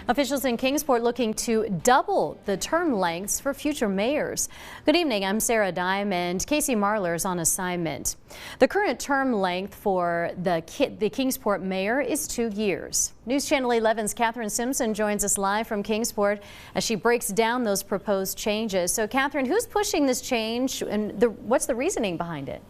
Officials in Kingsport looking to double the term lengths for future mayors. Good evening, I'm Sarah Diamond. Casey Marler is on assignment. The current term length for the Kingsport mayor is 2 years. News Channel 11's Catherine Simpson joins us live from Kingsport as she breaks down those proposed changes. So Catherine, who's pushing this change and what's the reasoning behind it?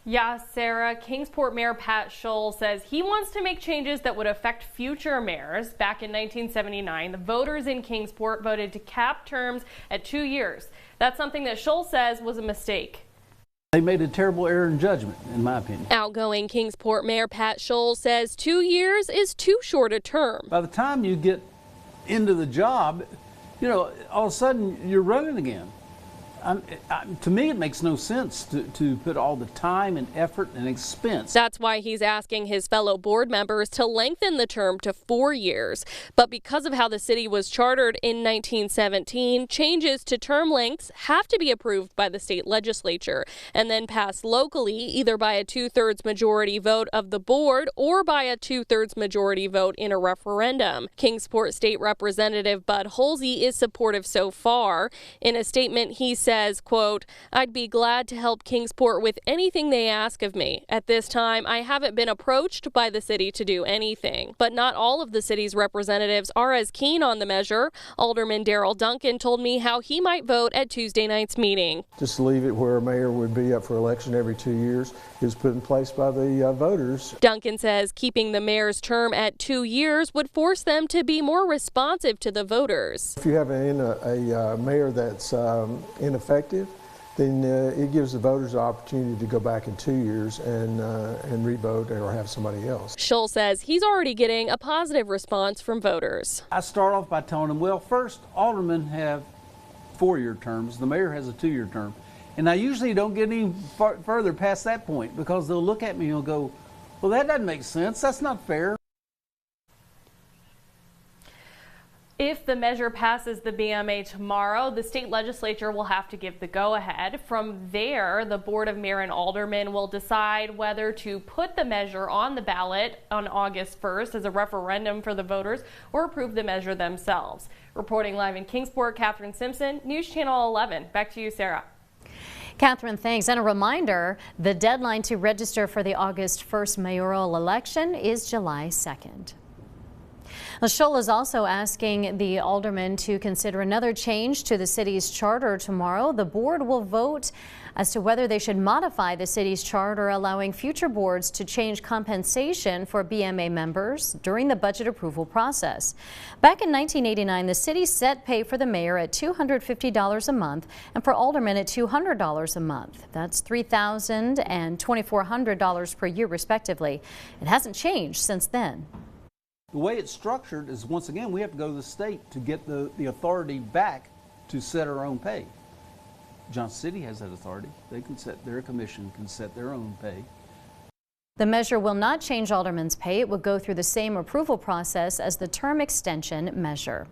Yeah, Sarah, Kingsport Mayor Pat Scholl says he wants to make changes that would affect future mayors. Back in 1979, the voters in Kingsport voted to cap terms at 2 years. That's something that Scholl says was a mistake. They made a terrible error in judgment, in my opinion. Outgoing Kingsport Mayor Pat Scholl says 2 years is too short a term. By the time you get into the job, you know, all of a sudden you're running again. To me, it makes no sense to put all the time and effort and expense. That's why he's asking his fellow board members to lengthen the term to 4 years. But because of how the city was chartered in 1917, changes to term lengths have to be approved by the state legislature and then passed locally, either by a 2/3 majority vote of the board or by a 2/3 majority vote in a referendum. Kingsport State Representative Bud Holsey is supportive so far. In a statement, he says, quote, "I'd be glad to help Kingsport with anything they ask of me. At this time, I haven't been approached by the city to do anything." But not all of the city's representatives are as keen on the measure. Alderman Darrell Duncan told me how he might vote at Tuesday night's meeting. Just to leave it where a mayor would be up for election every 2 years is put in place by the voters. Duncan says keeping the mayor's term at 2 years would force them to be more responsive to the voters. If you have a mayor that's ineffective, then it gives the voters the opportunity to go back in 2 years and re-vote or have somebody else. Scholl says he's already getting a positive response from voters. I start off by telling them, well, first, aldermen have 4-year terms. The mayor has a 2-year term. And I usually don't get any further past that point because they'll look at me and go, well, that doesn't make sense. That's not fair. If the measure passes the BMA tomorrow, the state legislature will have to give the go-ahead. From there, the Board of Mayor and Aldermen will decide whether to put the measure on the ballot on August 1st as a referendum for the voters or approve the measure themselves. Reporting live in Kingsport, Catherine Simpson, News Channel 11. Back to you, Sarah. Catherine, thanks. And a reminder, the deadline to register for the August 1st mayoral election is July 2nd. Scholl is also asking the aldermen to consider another change to the city's charter tomorrow. The board will vote as to whether they should modify the city's charter, allowing future boards to change compensation for BMA members during the budget approval process. Back in 1989, the city set pay for the mayor at $250 a month and for aldermen at $200 a month. That's $3,000 and $2,400 per year, respectively. It hasn't changed since then. The way it's structured is, once again, we have to go to the state to get the authority back to set our own pay. Johnson City has that authority. They can set, their commission can set their own pay. The measure will not change aldermen's pay. It will go through the same approval process as the term extension measure.